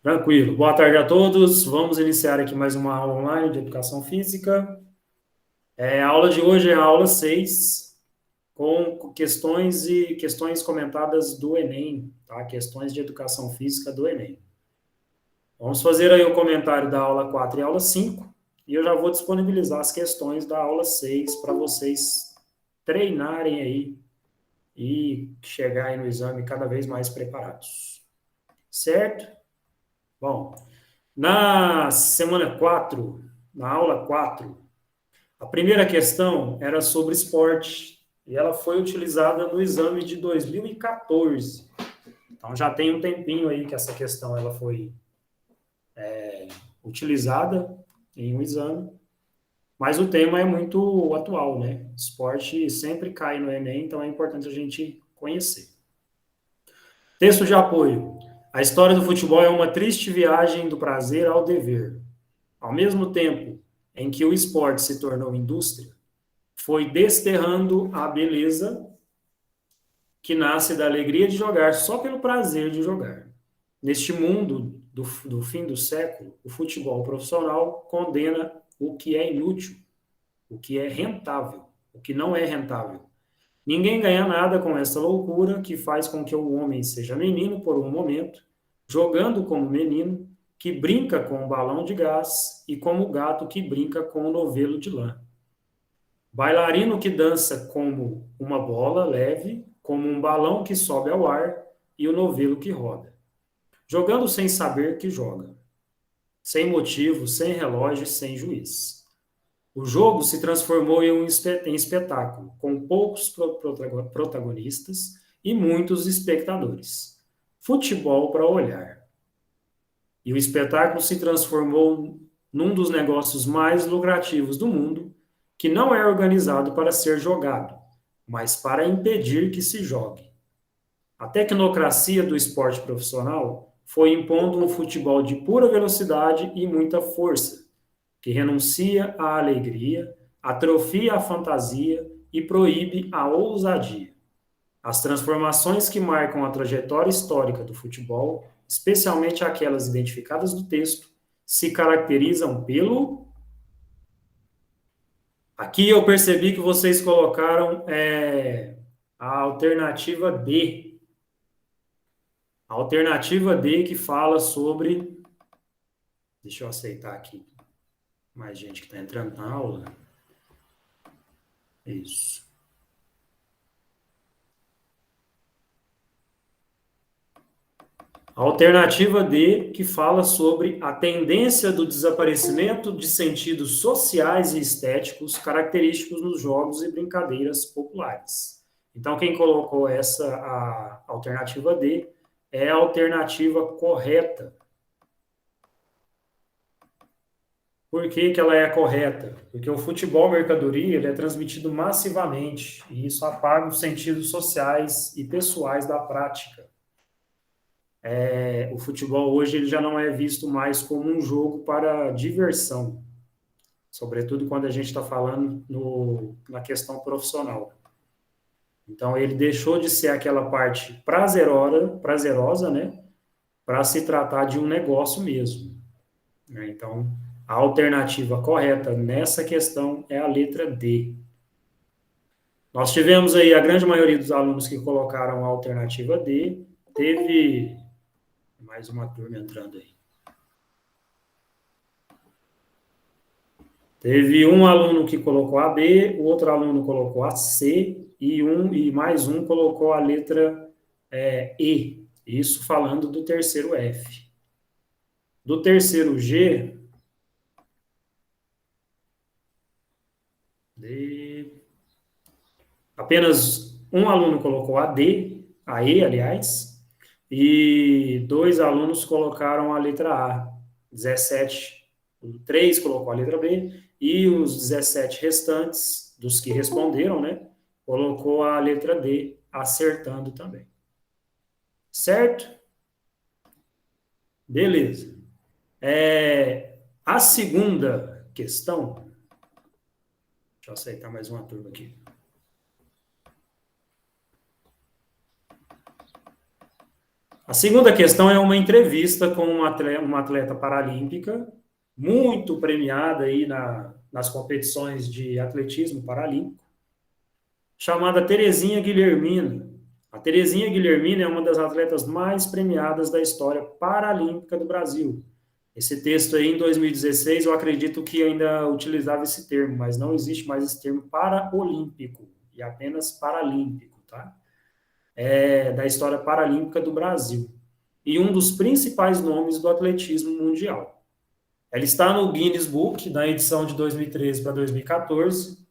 Tranquilo. Boa tarde a todos. Vamos iniciar aqui mais uma aula online de educação física. A aula de hoje é a aula 6, com questões comentadas do Enem, tá? Questões de educação física do Enem. Vamos fazer aí o comentário da aula 4 e aula 5, e eu já vou disponibilizar as questões da aula 6 para vocês treinarem aí e chegarem no exame cada vez mais preparados. Certo? Bom, na semana 4, na aula 4, a primeira questão era sobre esporte e ela foi utilizada no exame de 2014. Então já tem um tempinho aí que essa questão ela foi utilizada em um exame, mas o tema é muito atual, né? Esporte sempre cai no Enem, então é importante a gente conhecer. Texto de apoio. A história do futebol é uma triste viagem do prazer ao dever. Ao mesmo tempo em que o esporte se tornou indústria, foi desterrando a beleza que nasce da alegria de jogar só pelo prazer de jogar. Neste mundo do fim do século, o futebol profissional condena o que é inútil, o que é rentável, o que não é rentável. Ninguém ganha nada com essa loucura que faz com que o homem seja menino por um momento, jogando como menino, que brinca com um balão de gás e como o gato que brinca com um novelo de lã. Bailarino que dança como uma bola leve, como um balão que sobe ao ar e o novelo que roda. Jogando sem saber que joga. Sem motivo, sem relógio, sem juiz. O jogo se transformou em um espetáculo, com poucos protagonistas e muitos espectadores. Futebol para olhar. E o espetáculo se transformou num dos negócios mais lucrativos do mundo, que não é organizado para ser jogado, mas para impedir que se jogue. A tecnocracia do esporte profissional foi impondo um futebol de pura velocidade e muita força, que renuncia à alegria, atrofia a fantasia e proíbe a ousadia. As transformações que marcam a trajetória histórica do futebol, especialmente aquelas identificadas no texto, se caracterizam pelo. Aqui eu percebi que vocês colocaram a alternativa D. A alternativa D que fala sobre. Deixa eu aceitar aqui. Mais gente que está entrando na aula. Isso. A alternativa D, que fala sobre a tendência do desaparecimento de sentidos sociais e estéticos característicos nos jogos e brincadeiras populares. Então, quem colocou a alternativa D é a alternativa correta. Por que que ela é correta? Porque o futebol mercadoria ele é transmitido massivamente e isso apaga os sentidos sociais e pessoais da prática. O futebol hoje ele já não é visto mais como um jogo para diversão, sobretudo quando a gente está falando na questão profissional. Então ele deixou de ser aquela parte prazerosa, né, para se tratar de um negócio mesmo, né? Então a alternativa correta nessa questão é a letra D. Nós tivemos aí a grande maioria dos alunos que colocaram a alternativa D, teve mais uma turma entrando aí. Teve um aluno que colocou a B, o outro aluno colocou a C e mais um colocou a letra E. Isso falando do terceiro F. Do terceiro G, apenas um aluno colocou a D, a E, aliás, e dois alunos colocaram a letra A. 17, 3 colocou a letra B e os 17 restantes, dos que responderam, né, colocou a letra D, acertando também. Certo? Beleza. A segunda questão, deixa eu aceitar mais uma turma aqui. A segunda questão é uma entrevista com uma atleta paralímpica, muito premiada aí nas competições de atletismo paralímpico, chamada Terezinha Guilhermina. A Terezinha Guilhermina é uma das atletas mais premiadas da história paralímpica do Brasil. Esse texto aí, em 2016, eu acredito que ainda utilizava esse termo, mas não existe mais esse termo paraolímpico, e apenas paralímpico, tá? É da história paralímpica do Brasil. E um dos principais nomes do atletismo mundial. Ela está no Guinness Book, na edição de 2013 para 2014,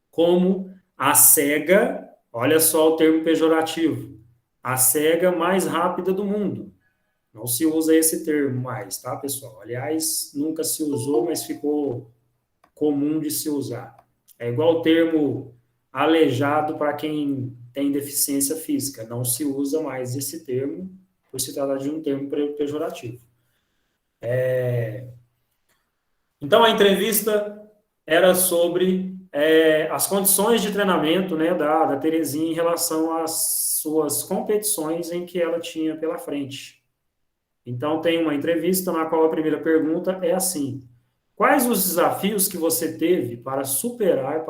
como a cega, olha só o termo pejorativo, a cega mais rápida do mundo. Não se usa esse termo mais, tá, pessoal? Aliás, nunca se usou, mas ficou comum de se usar. É igual o termo aleijado para quem tem deficiência física. Não se usa mais esse termo, por se tratar de um termo pejorativo. Então, a entrevista era sobre as condições de treinamento, né, da Terezinha em relação às suas competições em que ela tinha pela frente. Então, tem uma entrevista na qual a primeira pergunta é assim: quais os desafios que você teve para superar,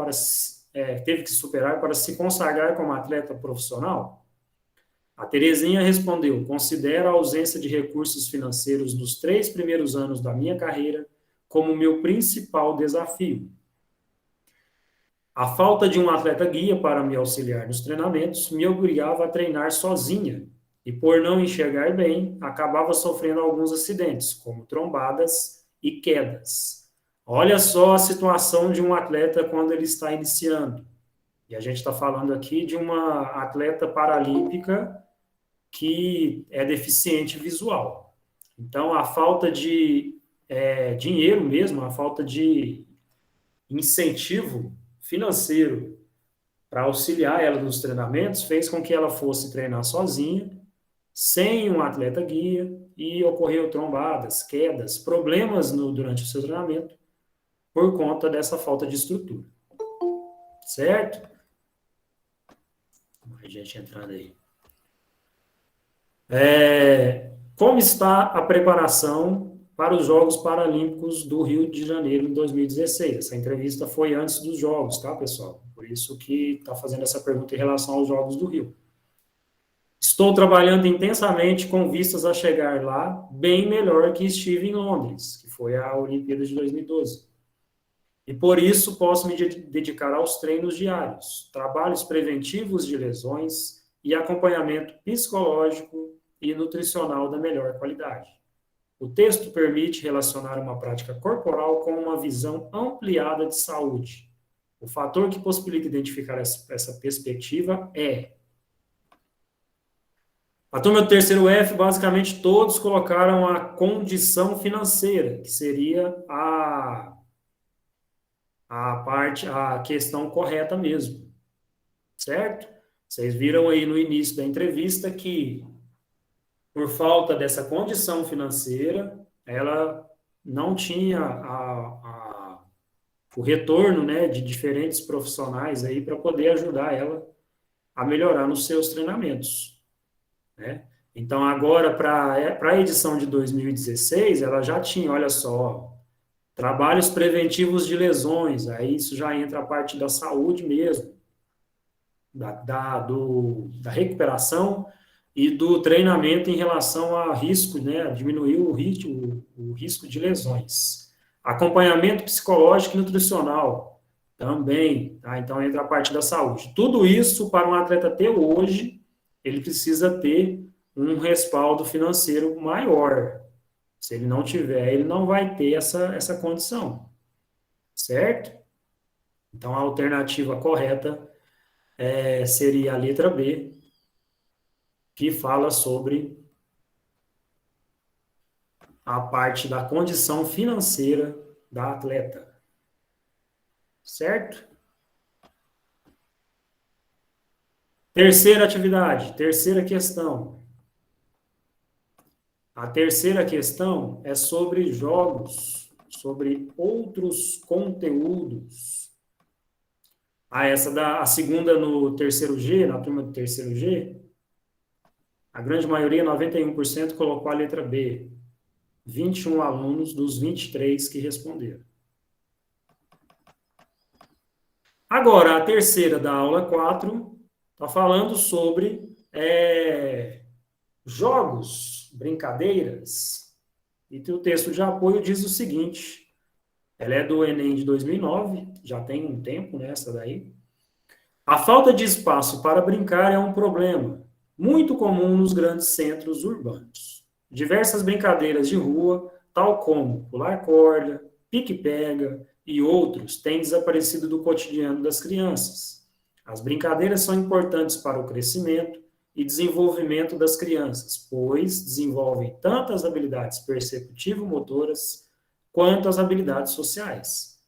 teve que superar para se consagrar como atleta profissional? A Terezinha respondeu: considero a ausência de recursos financeiros nos 3 primeiros anos da minha carreira como meu principal desafio. A falta de um atleta guia para me auxiliar nos treinamentos me obrigava a treinar sozinha e, por não enxergar bem, acabava sofrendo alguns acidentes, como trombadas e quedas. Olha só a situação de um atleta quando ele está iniciando. E a gente está falando aqui de uma atleta paralímpica que é deficiente visual. Então, a falta de dinheiro mesmo, a falta de incentivo financeiro para auxiliar ela nos treinamentos fez com que ela fosse treinar sozinha, sem um atleta guia, e ocorreu trombadas, quedas, problemas durante o seu treinamento por conta dessa falta de estrutura. Certo? Mais gente entrando aí. Como está a preparação para os Jogos Paralímpicos do Rio de Janeiro em 2016? Essa entrevista foi antes dos Jogos, tá, pessoal? Por isso que está fazendo essa pergunta em relação aos Jogos do Rio. Estou trabalhando intensamente com vistas a chegar lá bem melhor que estive em Londres, que foi a Olimpíada de 2012. E por isso posso me dedicar aos treinos diários, trabalhos preventivos de lesões e acompanhamento psicológico e nutricional da melhor qualidade. O texto permite relacionar uma prática corporal com uma visão ampliada de saúde. O fator que possibilita identificar essa perspectiva é: a turma do terceiro F, basicamente todos colocaram a condição financeira, que seria a questão correta mesmo, certo? Vocês viram aí no início da entrevista que, por falta dessa condição financeira, ela não tinha o retorno, né, de diferentes profissionais aí para poder ajudar ela a melhorar nos seus treinamentos, né? Então, agora, para a edição de 2016, ela já tinha, olha só, trabalhos preventivos de lesões, aí isso já entra a parte da saúde mesmo, da recuperação e do treinamento em relação a risco, né, a diminuir o risco de lesões. Acompanhamento psicológico e nutricional também, tá? Então entra a parte da saúde. Tudo isso, para um atleta ter hoje, ele precisa ter um respaldo financeiro maior. Se ele não tiver, ele não vai ter essa condição, certo? Então a alternativa correta seria a letra B, que fala sobre a parte da condição financeira da atleta, certo? Terceira atividade, terceira questão. A terceira questão é sobre jogos, sobre outros conteúdos. A segunda no terceiro G, na turma do terceiro G, A grande maioria, 91%, colocou a letra B. 21 alunos dos 23 que responderam. Agora, a terceira da aula 4 está falando sobre jogos, brincadeiras. E o texto de apoio diz o seguinte, ela é do Enem de 2009, já tem um tempo, né, essa daí. A falta de espaço para brincar é um problema muito comum nos grandes centros urbanos. Diversas brincadeiras de rua, tal como pular corda, pique-pega e outros, têm desaparecido do cotidiano das crianças. As brincadeiras são importantes para o crescimento e desenvolvimento das crianças, pois desenvolvem tanto as habilidades perceptivo-motoras quanto as habilidades sociais.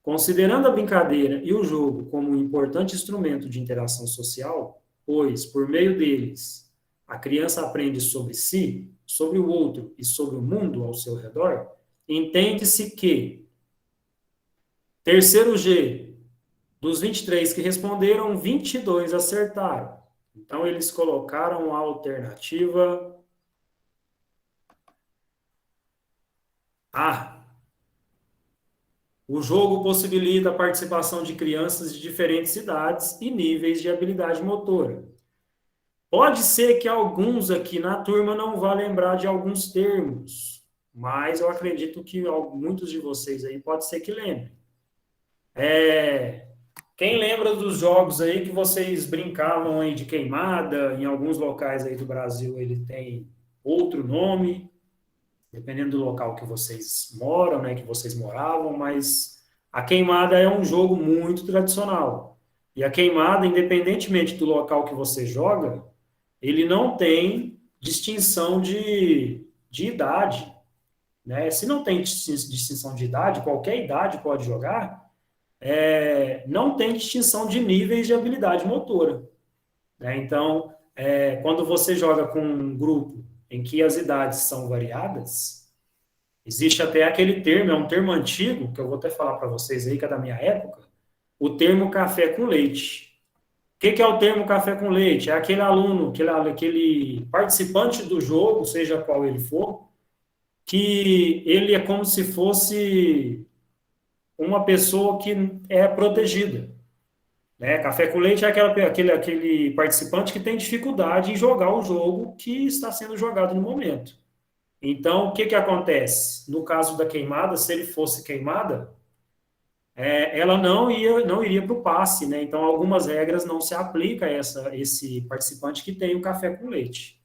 Considerando a brincadeira e o jogo como um importante instrumento de interação social, pois, por meio deles, a criança aprende sobre si, sobre o outro e sobre o mundo ao seu redor, entende-se que, terceiro G, dos 23 que responderam, 22 acertaram. Então, eles colocaram a alternativa A. O jogo possibilita a participação de crianças de diferentes idades e níveis de habilidade motora. Pode ser que alguns aqui na turma não vá lembrar de alguns termos, mas eu acredito que muitos de vocês aí pode ser que lembrem. Quem lembra dos jogos aí que vocês brincavam aí de queimada, em alguns locais aí do Brasil ele tem outro nome, dependendo do local que vocês moram, né, que vocês moravam, mas a queimada é um jogo muito tradicional. E a queimada, independentemente do local que você joga, ele não tem distinção de idade, né? Se não tem distinção de idade, qualquer idade pode jogar, não tem distinção de níveis de habilidade motora, né? Então, quando você joga com um grupo em que as idades são variadas, existe até aquele termo, é um termo antigo, que eu vou até falar para vocês aí, que é da minha época, o termo café com leite. O que é o termo café com leite? É aquele aluno, aquele participante do jogo, seja qual ele for, que ele é como se fosse uma pessoa que é protegida. Né? Café com leite é aquele participante que tem dificuldade em jogar o jogo que está sendo jogado no momento. Então, o que acontece? No caso da queimada, se ele fosse queimada, ela não iria para o passe, né? Então, algumas regras não se aplicam a esse participante que tem o café com leite.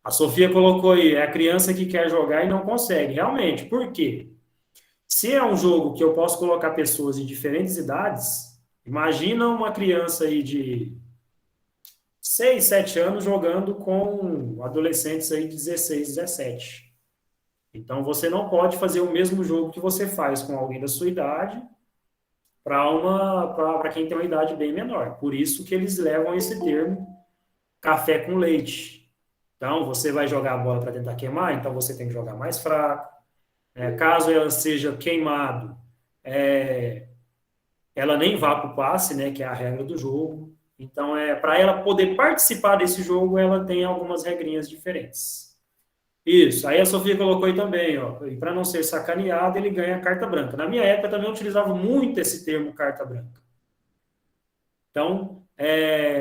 A Sofia colocou aí, é a criança que quer jogar e não consegue. Realmente, por quê? Se é um jogo que eu posso colocar pessoas de diferentes idades, imagina uma criança aí de 6, 7 anos jogando com adolescentes aí de 16, 17. Então, você não pode fazer o mesmo jogo que você faz com alguém da sua idade para quem tem uma idade bem menor. Por isso que eles levam esse termo café com leite. Então, você vai jogar a bola para tentar queimar, então você tem que jogar mais fraco. Caso ela seja queimado, ela nem vá para o passe, né, que é a regra do jogo. Então, para ela poder participar desse jogo, ela tem algumas regrinhas diferentes. Isso, aí a Sofia colocou aí também, ó, e para não ser sacaneado, ele ganha carta branca. Na minha época também eu utilizava muito esse termo carta branca. Então,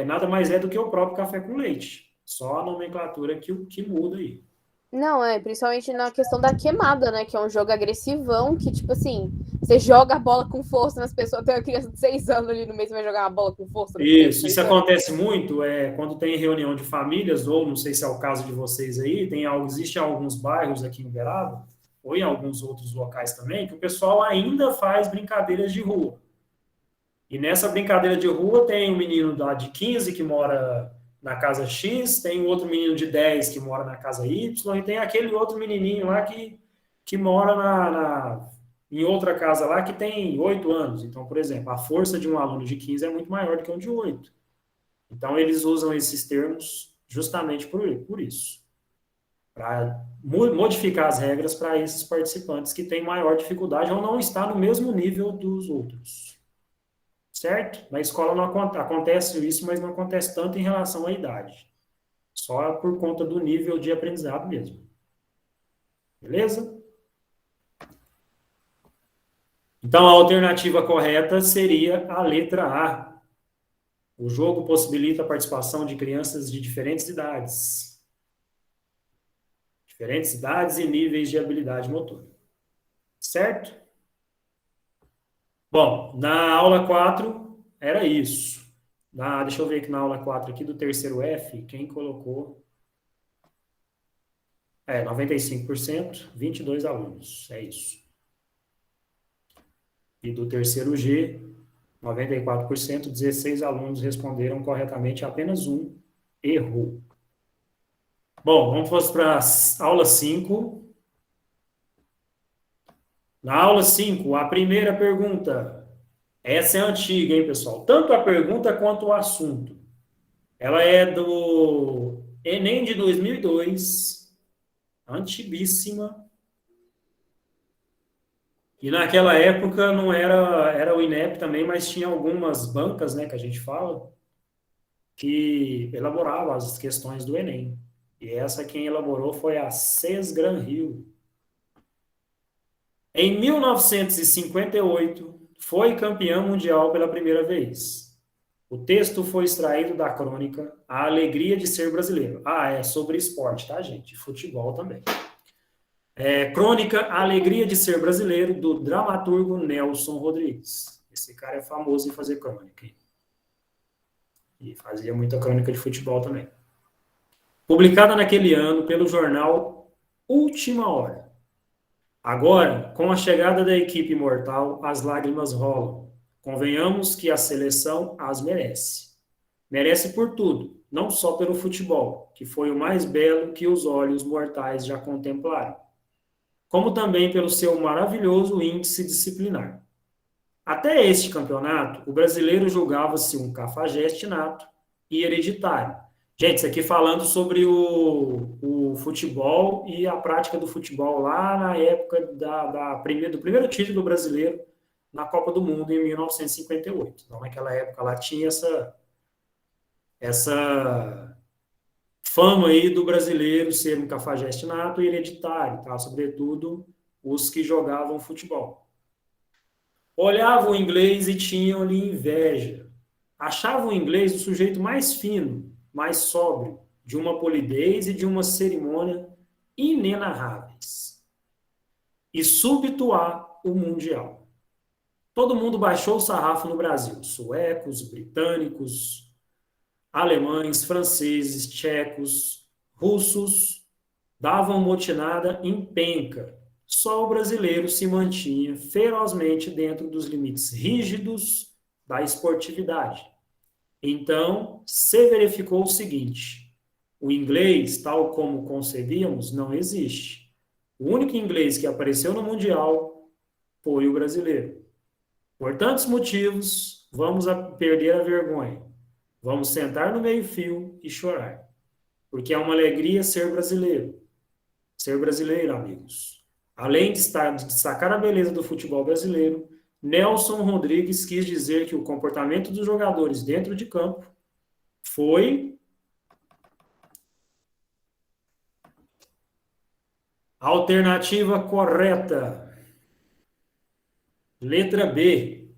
nada mais é do que o próprio café com leite. Só a nomenclatura que muda aí. Não, principalmente na questão da queimada, né? Que é um jogo agressivão, que, tipo assim, você joga a bola com força nas pessoas, tem uma criança de 6 anos ali no meio, você vai jogar a bola com força na criança de 6 Isso anos. acontece muito quando tem reunião de famílias, ou não sei se é o caso de vocês aí, existe alguns bairros aqui em Uberaba, ou em alguns outros locais também, que o pessoal ainda faz brincadeiras de rua. E nessa brincadeira de rua tem um menino lá de 15 que mora na casa X, tem um outro menino de 10 que mora na casa Y, e tem aquele outro menininho lá que mora em outra casa lá que tem 8 anos. Então, por exemplo, a força de um aluno de 15 é muito maior do que um de 8. Então, eles usam esses termos justamente por isso, para modificar as regras para esses participantes que têm maior dificuldade ou não estão no mesmo nível dos outros. Certo? Na escola não acontece isso, mas não acontece tanto em relação à idade. Só por conta do nível de aprendizado mesmo. Beleza? Então, a alternativa correta seria a letra A. O jogo possibilita a participação de crianças de diferentes idades. Diferentes idades e níveis de habilidade motora. Certo? Bom, na aula 4 era isso. Deixa eu ver aqui na aula 4 aqui do terceiro F, quem colocou? 95%, 22 alunos. É isso. E do terceiro G, 94%, 16 alunos responderam corretamente, apenas um errou. Bom, vamos para a aula 5. Na aula 5, a primeira pergunta. Essa é antiga, hein, pessoal? Tanto a pergunta quanto o assunto. Ela é do Enem de 2002, antiguíssima. E naquela época não era o INEP também, mas tinha algumas bancas, né, que a gente fala, que elaboravam as questões do Enem. E essa quem elaborou foi a CES Gran Rio. Em 1958, foi campeão mundial pela primeira vez. O texto foi extraído da crônica A Alegria de Ser Brasileiro. É sobre esporte, tá, gente? Futebol também. Crônica A Alegria de Ser Brasileiro, do dramaturgo Nelson Rodrigues. Esse cara é famoso em fazer crônica. E fazia muita crônica de futebol também. Publicada naquele ano pelo jornal Última Hora. Agora, com a chegada da equipe imortal, as lágrimas rolam. Convenhamos que a seleção as merece. Merece por tudo, não só pelo futebol, que foi o mais belo que os olhos mortais já contemplaram, como também pelo seu maravilhoso índice disciplinar. Até este campeonato, o brasileiro julgava-se um cafajeste nato e hereditário. Gente, isso aqui falando sobre o futebol e a prática do futebol lá na época do primeiro título brasileiro na Copa do Mundo, em 1958. Então, naquela época, lá tinha essa fama aí do brasileiro ser um cafajeste nato e hereditário, tá? Sobretudo os que jogavam futebol. Olhavam o inglês e tinham-lhe inveja. Achavam o inglês o sujeito mais fino, mais sóbrio, de uma polidez e de uma cerimônia inenarráveis. E súbito há o Mundial. Todo mundo baixou o sarrafo no Brasil. Suecos, britânicos, alemães, franceses, tchecos, russos, davam motinada em penca. Só o brasileiro se mantinha ferozmente dentro dos limites rígidos da esportividade. Então, se verificou o seguinte: o inglês, tal como concebíamos, não existe. O único inglês que apareceu no Mundial foi o brasileiro. Por tantos motivos, vamos perder a vergonha. Vamos sentar no meio-fio e chorar. Porque é uma alegria ser brasileiro. Ser brasileiro, amigos. Além de destacar a beleza do futebol brasileiro, Nelson Rodrigues quis dizer que o comportamento dos jogadores dentro de campo foi a alternativa correta. Letra B.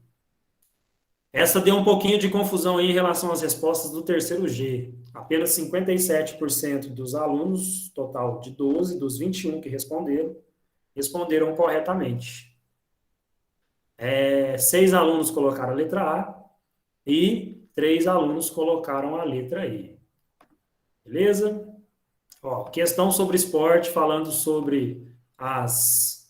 Essa deu um pouquinho de confusão aí em relação às respostas do terceiro G. Apenas 57% dos alunos, total de 12, dos 21 que responderam corretamente. 6 alunos colocaram a letra A e 3 alunos colocaram a letra E. Beleza? Questão sobre esporte, falando sobre as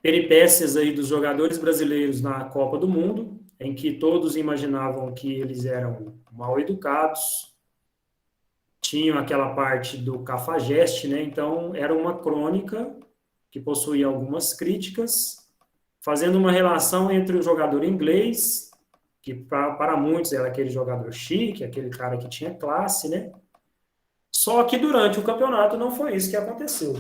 peripécias aí dos jogadores brasileiros na Copa do Mundo, em que todos imaginavam que eles eram mal educados, tinham aquela parte do cafajeste, né? Então, era uma crônica que possuía algumas críticas, fazendo uma relação entre o jogador inglês, que para muitos era aquele jogador chique, aquele cara que tinha classe, né? Só que durante o campeonato não foi isso que aconteceu.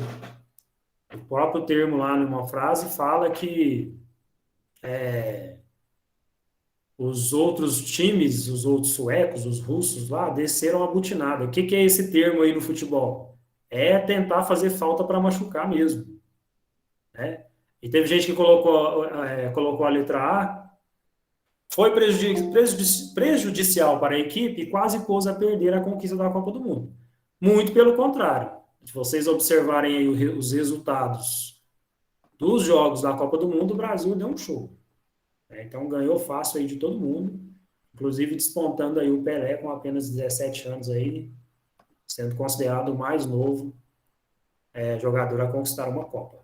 O próprio termo lá numa frase fala que os outros times, os outros suecos, os russos lá, desceram a butinada. O que que é esse termo aí no futebol? É tentar fazer falta para machucar mesmo, né? E teve gente que colocou a letra A, foi prejudicial para a equipe e quase pôs a perder a conquista da Copa do Mundo. Muito pelo contrário. Se vocês observarem aí os resultados dos jogos da Copa do Mundo, o Brasil deu um show, né? Então ganhou fácil aí de todo mundo, inclusive despontando aí o Pelé com apenas 17 anos aí, sendo considerado o mais novo jogador a conquistar uma Copa.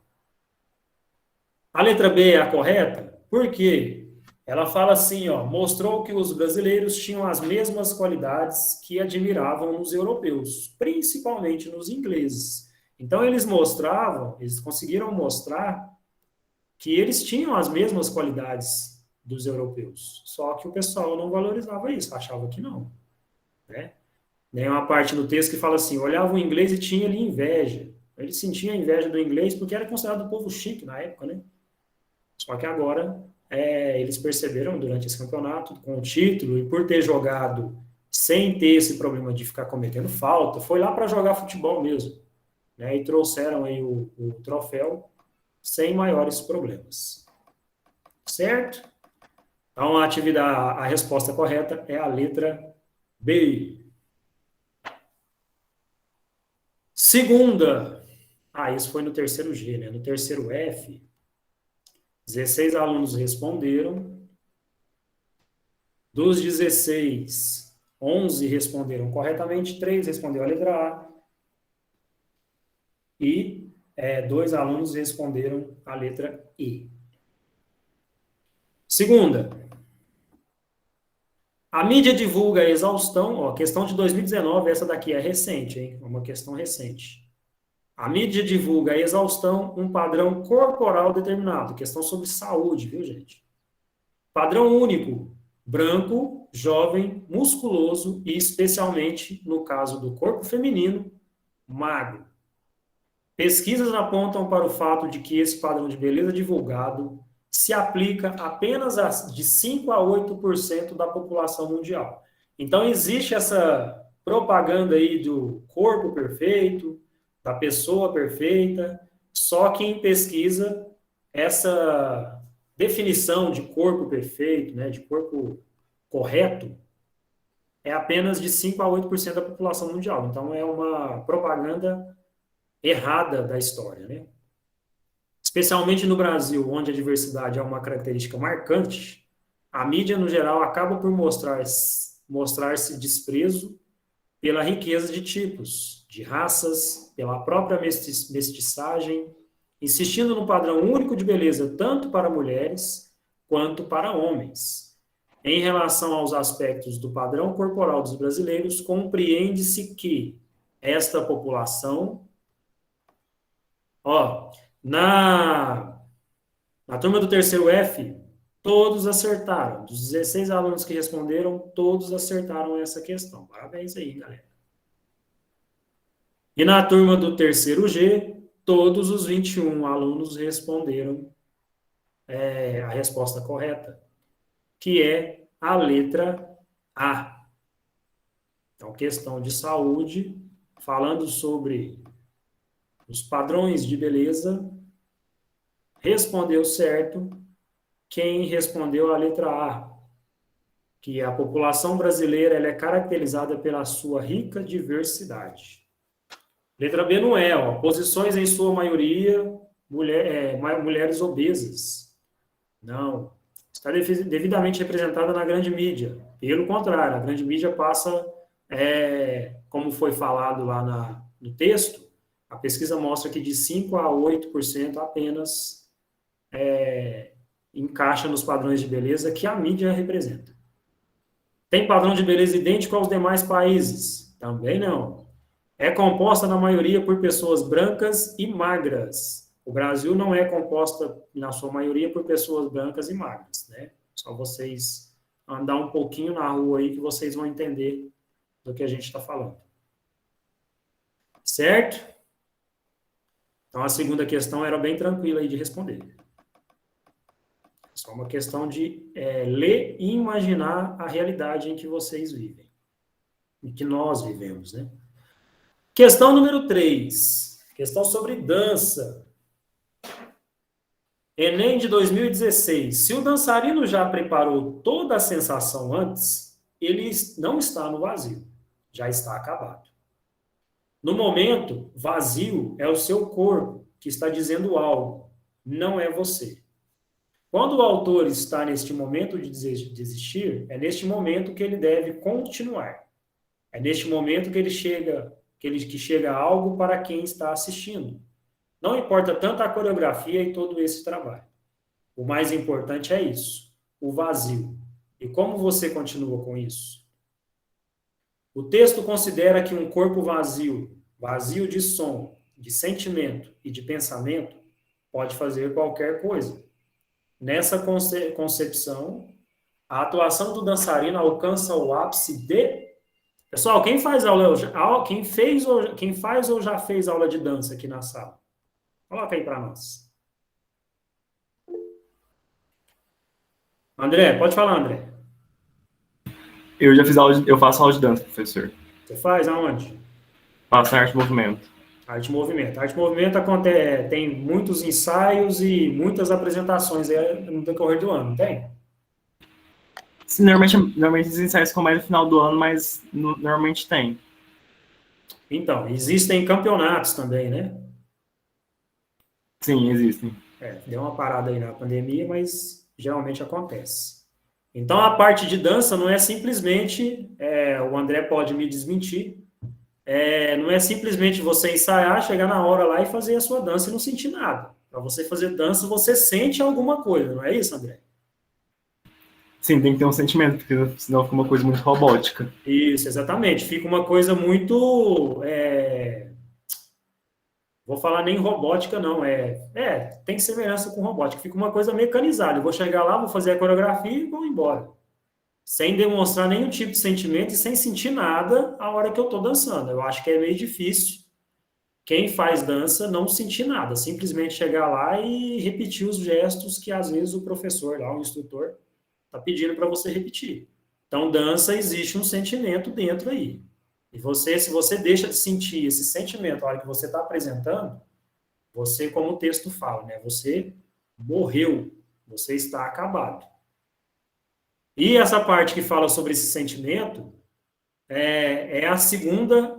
A letra B é a correta, por quê? Ela fala assim, ó, mostrou que os brasileiros tinham as mesmas qualidades que admiravam nos europeus, principalmente nos ingleses. Então eles conseguiram mostrar que eles tinham as mesmas qualidades dos europeus, só que o pessoal não valorizava isso, achava que não, né? Tem uma parte no texto que fala assim, olhava o inglês e tinha ali inveja. Ele sentia inveja do inglês porque era considerado um povo chique na época, né? Só que agora eles perceberam durante esse campeonato, com o título, e por ter jogado sem ter esse problema de ficar cometendo falta, foi lá para jogar futebol mesmo, né? E trouxeram aí o troféu sem maiores problemas. Certo? Então, a resposta correta é a letra B. Segunda. Isso foi no terceiro G, né? No terceiro F, 16 alunos responderam. Dos 16, 11 responderam corretamente, 3 respondeu a letra A e 2 alunos responderam a letra E. Segunda, a mídia divulga a exaustão, ó, questão de 2019, essa daqui é recente, hein? É uma questão recente. A mídia divulga a exaustão, um padrão corporal determinado, questão sobre saúde, viu, gente? Padrão único, branco, jovem, musculoso e, especialmente, no caso do corpo feminino, magro. Pesquisas apontam para o fato de que esse padrão de beleza divulgado se aplica apenas de 5 a 8% da população mundial. Então, existe essa propaganda aí do corpo perfeito, da pessoa perfeita, só que em pesquisa, essa definição de corpo perfeito, né, de corpo correto, é apenas de 5 a 8% da população mundial. Então, é uma propaganda errada da história, né? Especialmente no Brasil, onde a diversidade é uma característica marcante, a mídia, no geral, acaba por mostrar-se desprezo pela riqueza de tipos, de raças, pela própria mestiçagem, insistindo no padrão único de beleza tanto para mulheres quanto para homens. Em relação aos aspectos do padrão corporal dos brasileiros, compreende-se que esta população, ó, na turma do terceiro F, todos acertaram. Dos 16 alunos que responderam, todos acertaram essa questão. Parabéns aí, galera. E na turma do terceiro G, todos os 21 alunos responderam a resposta correta, que é a letra A. Então, questão de saúde, falando sobre os padrões de beleza, respondeu certo quem respondeu a letra A, que a população brasileira ela é caracterizada pela sua rica diversidade. Letra B não é, ó, posições em sua maioria mulheres obesas. Não. Está devidamente representada na grande mídia. Pelo contrário, a grande mídia passa, como foi falado lá no texto, a pesquisa mostra que de 5 a 8% apenas encaixa nos padrões de beleza que a mídia representa. Tem padrão de beleza idêntico aos demais países? Também não. É composta, na maioria, por pessoas brancas e magras. O Brasil não é composta, na sua maioria, por pessoas brancas e magras, né? Só vocês andar um pouquinho na rua aí que vocês vão entender do que a gente está falando. Certo? Então, a segunda questão era bem tranquila aí de responder. Só uma questão de ler e imaginar a realidade em que vocês vivem, em que nós vivemos, né? Questão número 3. Questão sobre dança. Enem de 2016. Se o dançarino já preparou toda a sensação antes, ele não está no vazio. Já está acabado. No momento, vazio é o seu corpo que está dizendo algo, não é você. Quando o autor está neste momento de desistir, é neste momento que ele deve continuar. É neste momento que ele chega, que chega algo para quem está assistindo. Não importa tanto a coreografia e todo esse trabalho. O mais importante é isso, o vazio. E como você continua com isso? O texto considera que um corpo vazio, vazio de som, de sentimento e de pensamento, pode fazer qualquer coisa. Nessa concepção, a atuação do dançarino alcança o ápice de... Pessoal, quem faz ou já fez aula de dança aqui na sala? Coloca aí para nós. André, pode falar, André. Eu já fiz eu faço aula de dança, professor. Você faz aonde? Faço arte e movimento. Arte e movimento. Arte e movimento tem muitos ensaios e muitas apresentações no decorrer do ano, não tem? Sim, normalmente os ensaios ficam mais no final do ano, mas normalmente tem. Então, existem campeonatos também, né? Sim, existem. Deu uma parada aí na pandemia, mas geralmente acontece. Então, a parte de dança não é simplesmente, o André pode me desmentir, não é simplesmente você ensaiar, chegar na hora lá e fazer a sua dança e não sentir nada. Para você fazer dança, você sente alguma coisa, não é isso, André? Sim, tem que ter um sentimento, porque senão fica uma coisa muito robótica. Isso, exatamente. Fica uma coisa muito... Vou falar nem robótica, não. Tem semelhança com robótica. Fica uma coisa mecanizada. Eu vou chegar lá, vou fazer a coreografia e vou embora. Sem demonstrar nenhum tipo de sentimento e sem sentir nada a hora que eu estou dançando. Eu acho que é meio difícil quem faz dança não sentir nada. Simplesmente chegar lá e repetir os gestos que, às vezes, o professor lá, o instrutor, está pedindo para você repetir. Então, dança, existe um sentimento dentro aí. E se você deixa de sentir esse sentimento na hora que você está apresentando, você, como o texto fala, né? Você morreu, você está acabado. E essa parte que fala sobre esse sentimento é a segunda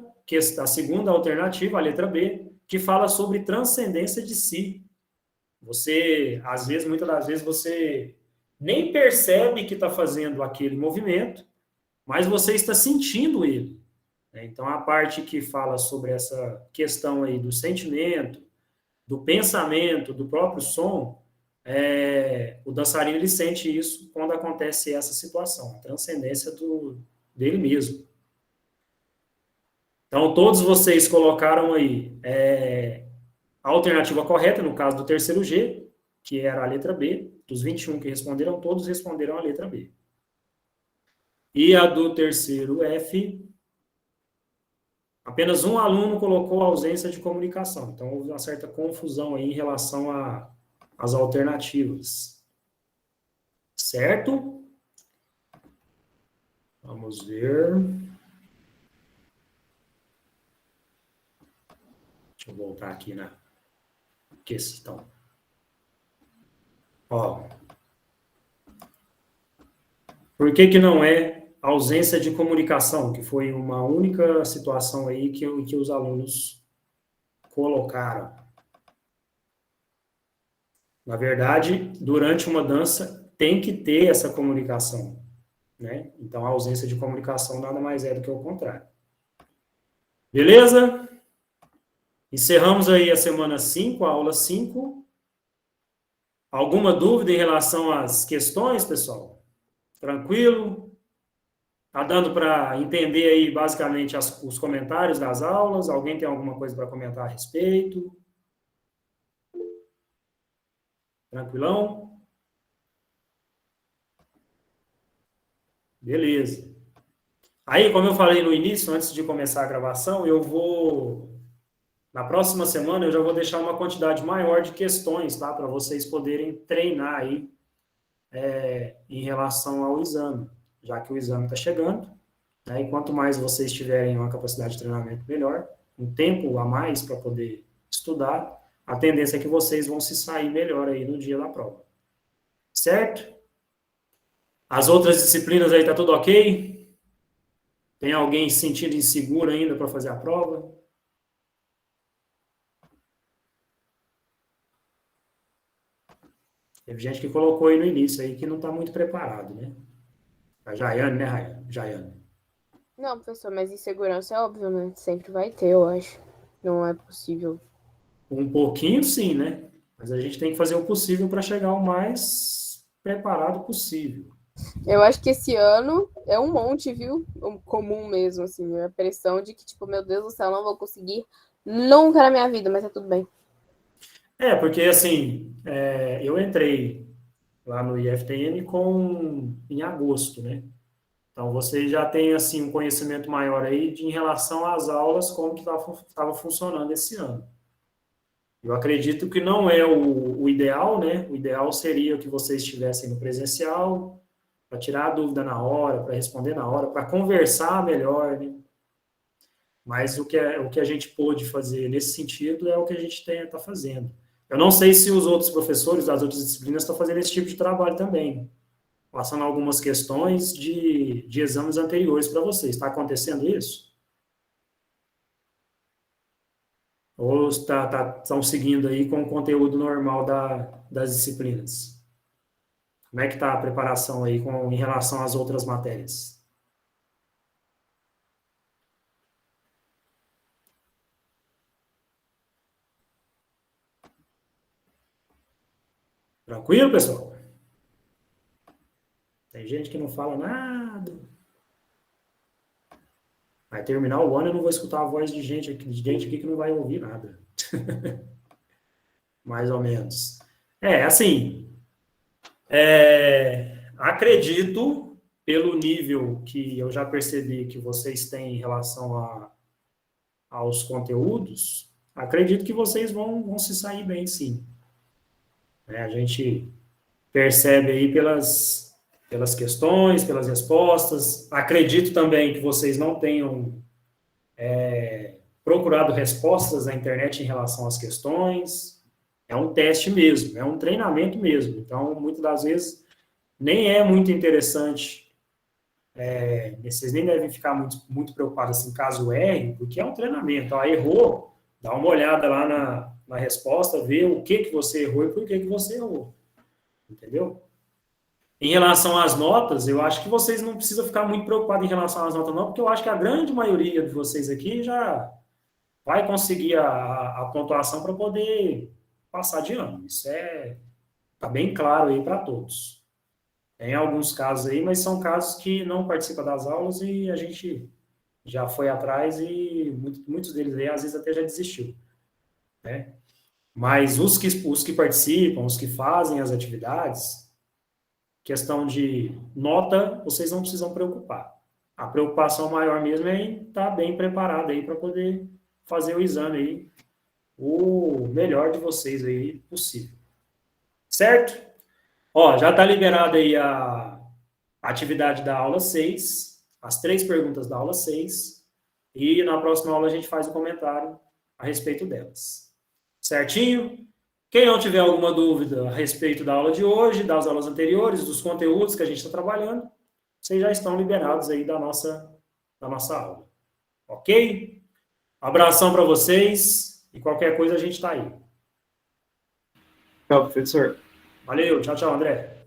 alternativa, a letra B, que fala sobre transcendência de si. Você, muitas das vezes, você nem percebe que está fazendo aquele movimento, mas você está sentindo ele. Então, a parte que fala sobre essa questão aí do sentimento, do pensamento, do próprio som, o dançarino ele sente isso quando acontece essa situação, a transcendência dele mesmo. Então, todos vocês colocaram aí a alternativa correta, no caso do terceiro G, que era a letra B. Dos 21 que responderam, todos responderam a letra B. E a do terceiro F, apenas um aluno colocou a ausência de comunicação. Então, houve uma certa confusão aí em relação às alternativas. Certo? Vamos ver. Deixa eu voltar aqui na questão. Por que não é ausência de comunicação, que foi uma única situação aí que os alunos colocaram? Na verdade, durante uma dança, tem que ter essa comunicação, né? Então, a ausência de comunicação nada mais é do que o contrário. Beleza? Encerramos aí a semana 5, a aula 5. Alguma dúvida em relação às questões, pessoal? Tranquilo? Tá dando para entender aí, basicamente, os comentários das aulas? Alguém tem alguma coisa para comentar a respeito? Tranquilão? Beleza. Aí, como eu falei no início, antes de começar a gravação, na próxima semana, eu já vou deixar uma quantidade maior de questões, tá? Para vocês poderem treinar aí em relação ao exame, já que o exame está chegando, né, e quanto mais vocês tiverem uma capacidade de treinamento melhor, um tempo a mais para poder estudar, a tendência é que vocês vão se sair melhor aí no dia da prova. Certo? As outras disciplinas aí tá tudo ok? Tem alguém se sentindo inseguro ainda para fazer a prova? Teve gente que colocou aí no início aí que não está muito preparado, né? A Jaiane, né, Jaiane? Não, professor, mas insegurança é óbvio, né? Sempre vai ter, eu acho. Não é possível. Um pouquinho sim, né? Mas a gente tem que fazer o possível para chegar o mais preparado possível. Eu acho que esse ano é um monte, viu? Comum mesmo, assim. A pressão de que, tipo, meu Deus do céu, não vou conseguir nunca na minha vida, mas tá tudo bem. Porque assim, eu entrei lá no IFTM em agosto, né? Então, você já tem, assim, um conhecimento maior aí em relação às aulas, como que estava funcionando esse ano. Eu acredito que não é o ideal, né? O ideal seria que vocês estivessem no presencial, para tirar a dúvida na hora, para responder na hora, para conversar melhor, né? Mas o que a gente pôde fazer nesse sentido é o que a gente está fazendo. Eu não sei se os outros professores das outras disciplinas estão fazendo esse tipo de trabalho também, passando algumas questões de exames anteriores para vocês. Está acontecendo isso? Ou estão seguindo aí com o conteúdo normal das disciplinas? Como é que está a preparação aí em relação às outras matérias? Tranquilo, pessoal? Tem gente que não fala nada. Vai terminar o ano e eu não vou escutar a voz de gente aqui que não vai ouvir nada. Mais ou menos. Assim, acredito, pelo nível que eu já percebi que vocês têm em relação aos conteúdos, acredito que vocês vão se sair bem, sim. A gente percebe aí pelas questões, pelas respostas. Acredito também que vocês não tenham procurado respostas na internet em relação às questões. É um teste mesmo, é um treinamento mesmo. Então, muitas das vezes, nem é muito interessante. Vocês nem devem ficar muito preocupados assim, caso erre, porque é um treinamento. Errou, dá uma olhada lá na resposta, vê o que você errou e por que você errou. Entendeu? Em relação às notas, eu acho que vocês não precisam ficar muito preocupados em relação às notas, não, porque eu acho que a grande maioria de vocês aqui já vai conseguir a pontuação para poder passar de ano. Isso está bem claro aí para todos. Tem alguns casos aí, mas são casos que não participam das aulas e a gente já foi atrás e muitos deles aí, às vezes, até já desistiu. Né? Mas os que participam, os que fazem as atividades, questão de nota, vocês não precisam preocupar. A preocupação maior mesmo é em estar bem preparado aí para poder fazer o exame aí, o melhor de vocês aí possível. Certo? Já está liberada aí a atividade da aula 6, as 3 perguntas da aula 6, e na próxima aula a gente faz um comentário a respeito delas. Certinho? Quem não tiver alguma dúvida a respeito da aula de hoje, das aulas anteriores, dos conteúdos que a gente está trabalhando, vocês já estão liberados aí da nossa aula. Ok? Abração para vocês e qualquer coisa a gente está aí. Tchau, professor. Valeu, tchau, André.